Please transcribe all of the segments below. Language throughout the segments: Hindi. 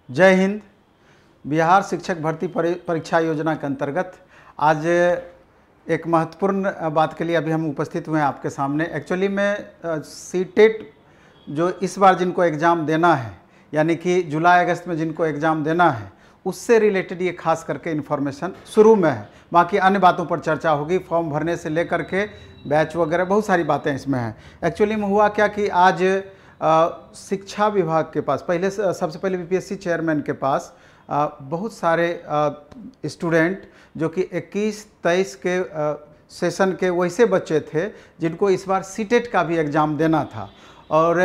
जय हिंद। बिहार शिक्षक भर्ती परीक्षा योजना के अंतर्गत आज एक महत्वपूर्ण बात के लिए अभी हम उपस्थित हुए हैं आपके सामने। एक्चुअली में सीटेट जो इस बार जिनको एग्ज़ाम देना है, यानी कि जुलाई अगस्त में जिनको एग्ज़ाम देना है, उससे रिलेटेड ये खास करके इन्फॉर्मेशन शुरू में है। बाकी अन्य बातों पर चर्चा होगी, फॉर्म भरने से लेकर के बैच वगैरह बहुत सारी बातें इसमें हैं। एक्चुअली में हुआ क्या कि आज शिक्षा विभाग के पास सबसे पहले बीपीएससी चेयरमैन के पास बहुत सारे स्टूडेंट जो कि 21-23 के सेशन के वैसे बच्चे थे जिनको इस बार सीटेट का भी एग्ज़ाम देना था। और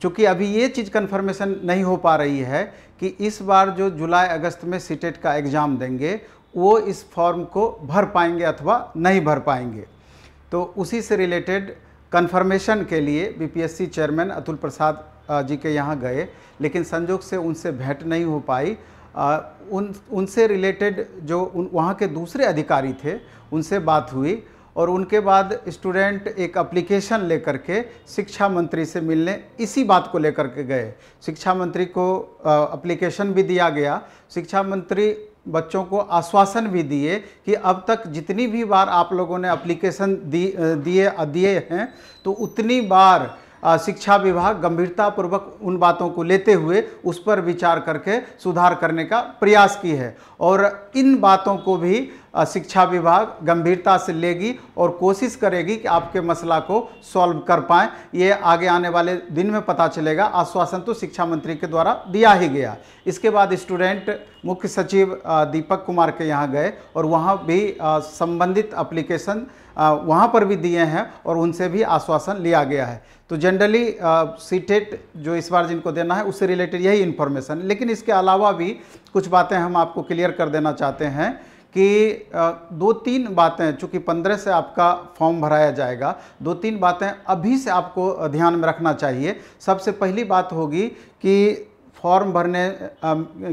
चूँकि अभी ये चीज़ कन्फर्मेशन नहीं हो पा रही है कि इस बार जो जुलाई अगस्त में सीटेट का एग्ज़ाम देंगे वो इस फॉर्म को भर पाएंगे अथवा नहीं भर पाएंगे। तो उसी से रिलेटेड कन्फर्मेशन के लिए बीपीएससी चेयरमैन अतुल प्रसाद जी के यहाँ गए, लेकिन संजोग से उनसे भेंट नहीं हो पाई। उनसे रिलेटेड जो वहाँ के दूसरे अधिकारी थे उनसे बात हुई और उनके बाद स्टूडेंट एक एप्लीकेशन लेकर के शिक्षा मंत्री से मिलने इसी बात को लेकर के गए। शिक्षा मंत्री को एप्लीकेशन भी दिया गया। शिक्षा मंत्री बच्चों को आश्वासन भी दिए कि अब तक जितनी भी बार आप लोगों ने एप्लीकेशन दिए हैं तो उतनी बार शिक्षा विभाग गंभीरतापूर्वक उन बातों को लेते हुए उस पर विचार करके सुधार करने का प्रयास की है और इन बातों को भी शिक्षा विभाग गंभीरता से लेगी और कोशिश करेगी कि आपके मसला को सॉल्व कर पाएँ। ये आगे आने वाले दिन में पता चलेगा। आश्वासन तो शिक्षा मंत्री के द्वारा दिया ही गया। इसके बाद स्टूडेंट मुख्य सचिव दीपक कुमार के यहाँ गए और वहाँ भी संबंधित एप्लीकेशन वहाँ पर भी दिए हैं और उनसे भी आश्वासन लिया गया है। तो जनरली सीटेट जो इस बार जिनको देना है उससे रिलेटेड यही इन्फॉर्मेशन। लेकिन इसके अलावा भी कुछ बातें हम आपको क्लियर कर देना चाहते हैं कि 2-3 बातें, चूँकि 15 से आपका फॉर्म भराया जाएगा, 2-3 बातें अभी से आपको ध्यान में रखना चाहिए। सबसे पहली बात होगी कि फॉर्म भरने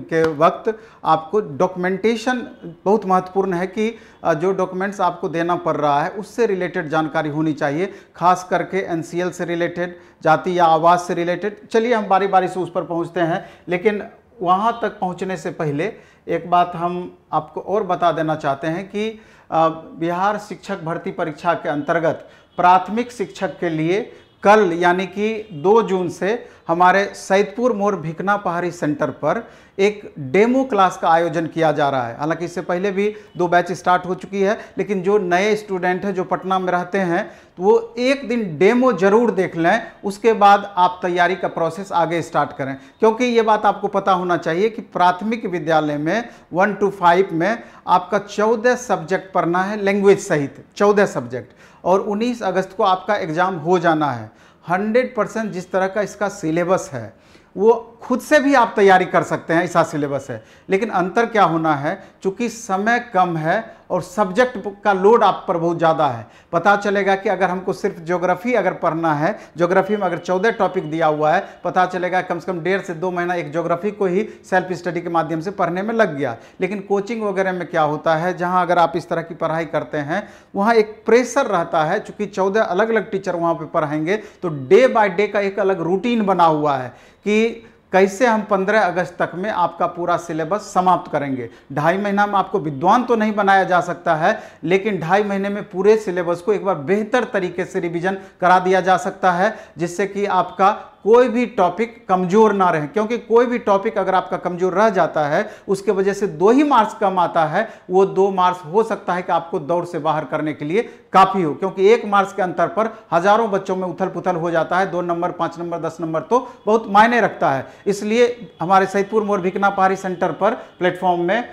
के वक्त आपको डॉक्यूमेंटेशन बहुत महत्वपूर्ण है कि जो डॉक्यूमेंट्स आपको देना पड़ रहा है उससे रिलेटेड जानकारी होनी चाहिए, खास करके एनसीएल से रिलेटेड, जाति या आवास से रिलेटेड। चलिए हम बारी बारी से उस पर पहुंचते हैं, लेकिन वहां तक पहुंचने से पहले एक बात हम आपको और बता देना चाहते हैं कि बिहार शिक्षक भर्ती परीक्षा के अंतर्गत प्राथमिक शिक्षक के लिए कल यानी कि 2 जून से हमारे सैदपुर मोड़ भिकना पहाड़ी सेंटर पर एक डेमो क्लास का आयोजन किया जा रहा है। हालांकि इससे पहले भी 2 बैच स्टार्ट हो चुकी है, लेकिन जो नए स्टूडेंट हैं जो पटना में रहते हैं तो वो एक दिन डेमो जरूर देख लें, उसके बाद आप तैयारी का प्रोसेस आगे स्टार्ट करें। क्योंकि ये बात आपको पता होना चाहिए कि प्राथमिक विद्यालय में 1 to 5 में आपका 14 सब्जेक्ट पढ़ना है, लैंग्वेज सहित 14 सब्जेक्ट, और 19 अगस्त को आपका एग्ज़ाम हो जाना है। 100% जिस तरह का इसका सिलेबस है वो खुद से भी आप तैयारी कर सकते हैं, ऐसा सिलेबस है। लेकिन अंतर क्या होना है, चूंकि समय कम है और सब्जेक्ट का लोड आप पर बहुत ज़्यादा है। पता चलेगा कि अगर हमको सिर्फ ज्योग्राफी अगर पढ़ना है, ज्योग्राफी में अगर 14 टॉपिक दिया हुआ है, पता चलेगा कम से कम 1.5 से 2 महीना एक ज्योग्राफी को ही सेल्फ स्टडी के माध्यम से पढ़ने में लग गया। लेकिन कोचिंग वगैरह में क्या होता है, जहाँ अगर आप इस तरह की पढ़ाई करते हैं वहाँ एक प्रेशर रहता है। चूँकि 14 अलग अलग टीचर वहाँ पर पढ़ाएंगे तो डे बाय डे का एक अलग रूटीन बना हुआ है कि कैसे हम 15 अगस्त तक में आपका पूरा सिलेबस समाप्त करेंगे। 2.5 महीना में आपको विद्वान तो नहीं बनाया जा सकता है, लेकिन 2.5 महीने में पूरे सिलेबस को एक बार बेहतर तरीके से रिवीजन करा दिया जा सकता है, जिससे कि आपका कोई भी टॉपिक कमज़ोर ना रहे। क्योंकि कोई भी टॉपिक अगर आपका कमज़ोर रह जाता है उसके वजह से 2 ही मार्क्स कम आता है, वो 2 मार्क्स हो सकता है कि आपको दौड़ से बाहर करने के लिए काफ़ी हो। क्योंकि 1 मार्क्स के अंतर पर हज़ारों बच्चों में उथल पुथल हो जाता है। 2 नंबर, 5 नंबर, 10 नंबर तो बहुत मायने रखता है। इसलिए हमारे सैदपुर मोड़ भिकना पहाड़ी सेंटर पर प्लेटफॉर्म में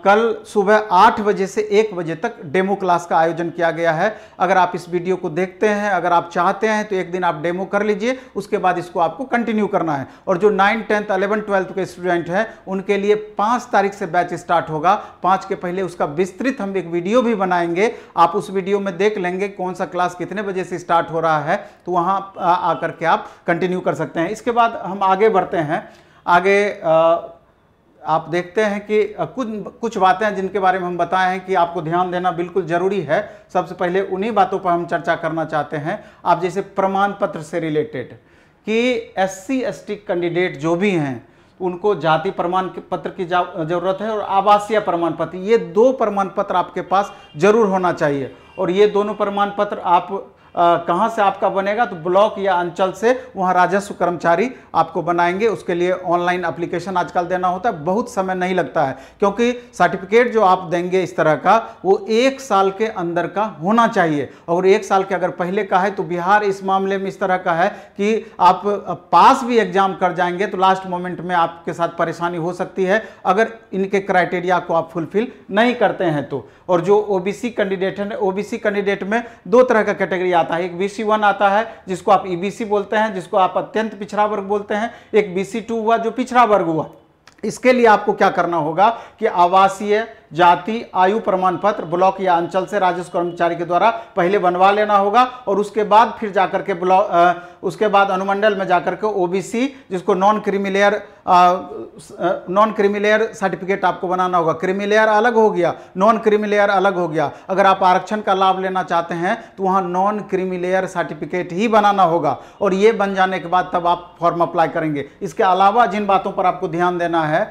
कल सुबह 8 बजे से 1 बजे तक डेमो क्लास का आयोजन किया गया है। अगर आप इस वीडियो को देखते हैं, अगर आप चाहते हैं तो एक दिन आप डेमो कर लीजिए, उसके बाद इसको आपको कंटिन्यू करना है। और जो 9, 10, 11, 12 के स्टूडेंट हैं उनके लिए 5 तारीख से बैच स्टार्ट होगा। 5 के पहले उसका विस्तृत हम एक वीडियो भी बनाएंगे, आप उस वीडियो में देख लेंगे कौन सा क्लास कितने बजे से स्टार्ट हो रहा है, तो वहां आकर के आप कंटिन्यू कर सकते हैं। इसके बाद हम आगे बढ़ते हैं। आगे आप देखते हैं कि कुछ बातें जिनके बारे में हम बताए हैं कि आपको ध्यान देना बिल्कुल ज़रूरी है। सबसे पहले उन्हीं बातों पर हम चर्चा करना चाहते हैं। आप जैसे प्रमाण पत्र से रिलेटेड कि SC ST कैंडिडेट जो भी हैं उनको जाति प्रमाण पत्र की जरूरत है और आवासीय प्रमाण पत्र, ये 2 प्रमाण पत्र आपके पास जरूर होना चाहिए। और ये दोनों प्रमाण पत्र आप कहाँ से आपका बनेगा, तो ब्लॉक या अंचल से वहाँ राजस्व कर्मचारी आपको बनाएंगे। उसके लिए ऑनलाइन एप्लीकेशन आजकल देना होता है, बहुत समय नहीं लगता है, क्योंकि सर्टिफिकेट जो आप देंगे इस तरह का वो 1 साल के अंदर का होना चाहिए। और 1 साल के अगर पहले का है तो बिहार इस मामले में इस तरह का है कि आप पास भी एग्जाम कर जाएंगे तो लास्ट मोमेंट में आपके साथ परेशानी हो सकती है अगर इनके क्राइटेरिया को आप फुलफिल नहीं करते हैं तो। और जो ओबीसी कैंडिडेट है, ओबीसी कैंडिडेट में 2 तरह का कैटेगरी आता है, एक BC1 आता है जिसको आप EBC बोलते हैं, जिसको आप अत्यंत पिछड़ा वर्ग बोलते हैं, एक BC2 हुआ जो पिछड़ा वर्ग हुआ। इसके लिए आपको क्या करना होगा कि आवासीय, जाति, आयु प्रमाण पत्र ब्लॉक या अंचल से राजस्व कर्मचारी के द्वारा पहले बनवा लेना होगा और उसके बाद फिर जाकर के उसके बाद अनुमंडल में जाकर के ओबीसी, जिसको नॉन क्रीमिलेयर सर्टिफिकेट आपको बनाना होगा। क्रीमिलेयर अलग हो गया, नॉन क्रीमिलेयर अलग हो गया। अगर आप आरक्षण का लाभ लेना चाहते हैं तो वहां नॉन क्रीमिलेयर सर्टिफिकेट ही बनाना होगा और ये बन जाने के बाद तब आप फॉर्म अप्लाई करेंगे। इसके अलावा जिन बातों पर आपको ध्यान देना है,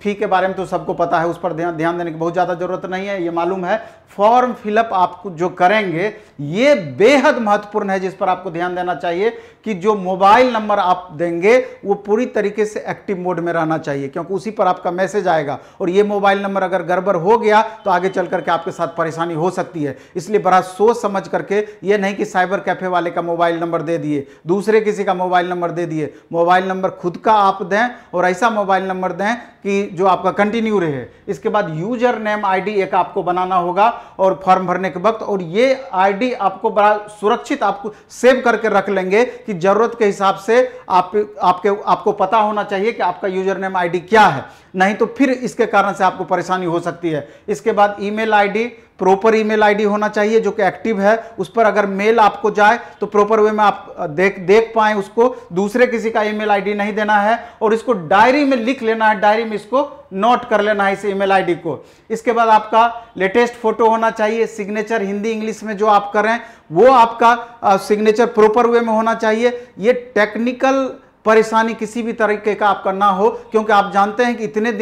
फी के बारे में तो सबको पता है, उस पर ध्यान देने की बहुत ज़्यादा जरूरत नहीं है, ये मालूम है। फॉर्म फिलअप आप जो करेंगे ये बेहद महत्वपूर्ण है, जिस पर आपको ध्यान देना चाहिए कि जो मोबाइल नंबर आप देंगे वो पूरी तरीके से एक्टिव मोड में रहना चाहिए, क्योंकि उसी पर आपका मैसेज आएगा और ये मोबाइल नंबर अगर गड़बड़ हो गया तो आगे चल करके आपके साथ परेशानी हो सकती है। इसलिए बड़ा सोच समझ करके, ये नहीं कि साइबर कैफे वाले का मोबाइल नंबर दे दिए, दूसरे किसी का मोबाइल नंबर दे दिए। मोबाइल नंबर खुद का आप दें और ऐसा मोबाइल नंबर दें कि जो आपका कंटिन्यू रहे। इसके बाद यूजर नेम आईडी एक आपको बनाना होगा और फॉर्म भरने के वक्त, और ये आईडी आपको बड़ा सुरक्षित आपको सेव करके रख लेंगे कि जरूरत के हिसाब से आपको पता होना चाहिए कि आपका यूजर नेम आईडी क्या है, नहीं तो फिर इसके कारण से आपको परेशानी हो सकती है। इसके बाद email ID, proper email ID होना चाहिए जो कि एक्टिव है। उस पर अगर मेल आपको जाए तो प्रॉपर वे में आप देख पाएं उसको, दूसरे किसी का ईमेल आईडी नहीं देना है और इसको डायरी में लिख लेना है, डायरी में इसको नोट कर लेना है इस ईमेल आईडी को। इसके बाद आपका लेटेस्ट फोटो होना चाहिए, सिग्नेचर हिंदी इंग्लिश में जो आप करें वो आपका सिग्नेचर प्रॉपर वे में होना चाहिए। ये टेक्निकल परेशानी किसी भी तरीके का आपका ना हो, क्योंकि आप जानते हैं कि इतने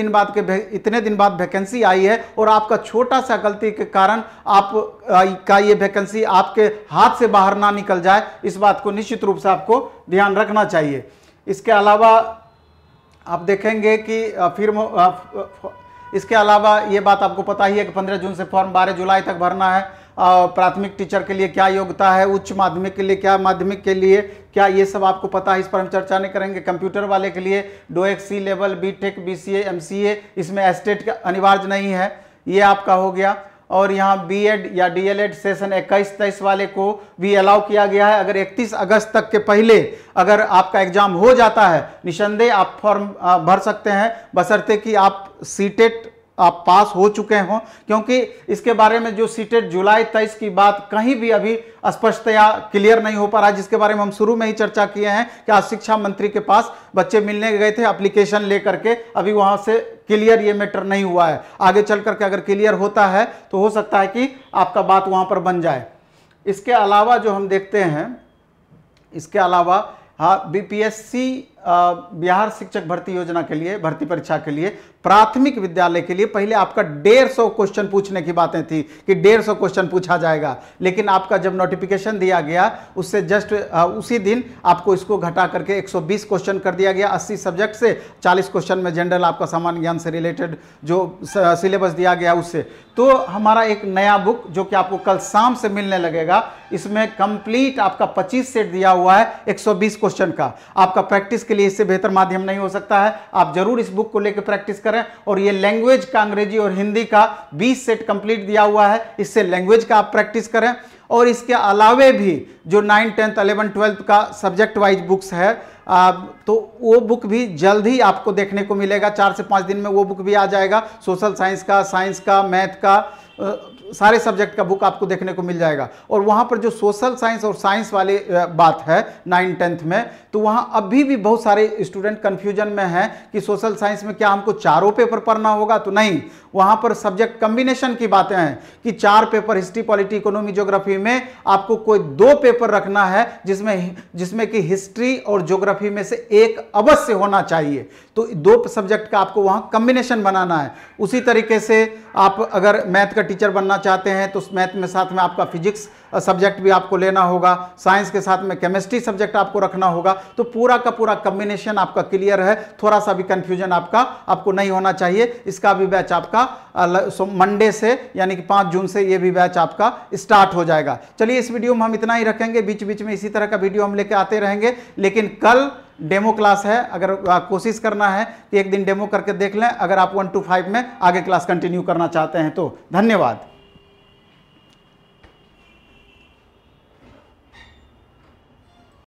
दिन बाद वैकेंसी आई है और आपका छोटा सा गलती के कारण आप का ये वैकेंसी आपके हाथ से बाहर ना निकल जाए, इस बात को निश्चित रूप से आपको ध्यान रखना चाहिए। इसके अलावा आप देखेंगे कि इसके अलावा ये बात आपको पता ही है कि 15 जून से फॉर्म 12 जुलाई तक भरना है। प्राथमिक टीचर के लिए क्या योग्यता है, उच्च माध्यमिक के लिए क्या, माध्यमिक के लिए क्या, ये सब आपको पता है, इस पर हम चर्चा नहीं करेंगे। कंप्यूटर वाले के लिए डोएक सी लेवल, बीटेक, BCA, MCA, इसमें एस्टेट का अनिवार्य नहीं है, ये आपका हो गया। और यहाँ बीएड या डीएलएड सेशन 21-23 वाले को भी अलाउ किया गया है। अगर 31 अगस्त तक के पहले अगर आपका एग्जाम हो जाता है, निसंदेह आप फॉर्म भर सकते हैं, बशर्ते कि आप सीटेट आप पास हो चुके हों, क्योंकि इसके बारे में जो सीटेट जुलाई 23 की बात कहीं भी अभी स्पष्टतया क्लियर नहीं हो पा रहा है, जिसके बारे में हम शुरू में ही चर्चा किए हैं कि आज शिक्षा मंत्री के पास बच्चे मिलने गए थे एप्लीकेशन लेकर के, अभी वहां से क्लियर ये मैटर नहीं हुआ है। आगे चल करके अगर क्लियर होता है तो हो सकता है कि आपका बात वहां पर बन जाए। इसके अलावा जो हम देखते हैं, इसके अलावा BPSC बिहार शिक्षक भर्ती योजना के लिए, भर्ती परीक्षा के लिए, प्राथमिक विद्यालय के लिए पहले आपका 150 क्वेश्चन पूछने की बातें थी कि 150 क्वेश्चन पूछा जाएगा, लेकिन आपका जब नोटिफिकेशन दिया गया उससे जस्ट उसी दिन आपको इसको घटा करके 120 क्वेश्चन कर दिया गया। 80 सब्जेक्ट से 40 क्वेश्चन में जनरल आपका सामान्य ज्ञान से रिलेटेड जो सिलेबस दिया गया उससे। तो हमारा एक नया बुक जो कि आपको कल शाम से मिलने लगेगा, इसमें कंप्लीट आपका 25 सेट दिया हुआ है 120 क्वेश्चन का। आपका प्रैक्टिस के लिए इससे बेहतर माध्यम नहीं हो सकता है, आप जरूर इस बुक को लेकर प्रैक्टिस करें। और ये लैंग्वेज का अंग्रेजी और हिंदी का 20 सेट कंप्लीट दिया हुआ है, इससे लैंग्वेज का आप प्रैक्टिस करें। और इसके अलावे भी जो 9, 10, 11, 12 का सब्जेक्ट वाइज बुक्स है, तो वो बुक भी जल्द ही आपको देखने को मिलेगा, 4 से 5 दिन में वो बुक भी आ जाएगा। सोशल साइंस का, साइंस का, मैथ का, सारे सब्जेक्ट का बुक आपको देखने को मिल जाएगा। और वहाँ पर जो सोशल साइंस और साइंस वाली बात है 9th-10th में, तो वहाँ अभी भी बहुत सारे स्टूडेंट कन्फ्यूजन में हैं कि सोशल साइंस में क्या हमको चारों पेपर पढ़ना होगा। तो नहीं, वहाँ पर सब्जेक्ट कम्बिनेशन की बातें हैं कि 4 paper history, polity, economy, geography में आपको कोई 2 पेपर रखना है, जिसमें कि हिस्ट्री और ज्योग्राफी में से एक अवश्य होना चाहिए। तो 2 सब्जेक्ट का आपको वहाँ कम्बिनेशन बनाना है। उसी तरीके से आप अगर मैथ का टीचर बनना चाहते हैं तो मैथ में साथ में आपका फिजिक्स सब्जेक्ट भी आपको लेना होगा, साइंस के साथ में केमिस्ट्री सब्जेक्ट आपको रखना होगा। तो पूरा का पूरा कम्बिनेशन आपका क्लियर है, थोड़ा सा भी कंफ्यूजन आपको नहीं होना चाहिए। इसका भी बैच आपका मंडे से यानी कि 5 जून से ये भी बैच आपका स्टार्ट हो जाएगा। चलिए, इस वीडियो में हम इतना ही रखेंगे, बीच बीच में इसी तरह का वीडियो हम लेके आते रहेंगे। लेकिन कल डेमो क्लास है, अगर कोशिश करना है कि एक दिन डेमो करके देख लें, अगर आप 1 to 5 में आगे क्लास कंटिन्यू करना चाहते हैं तो। धन्यवाद।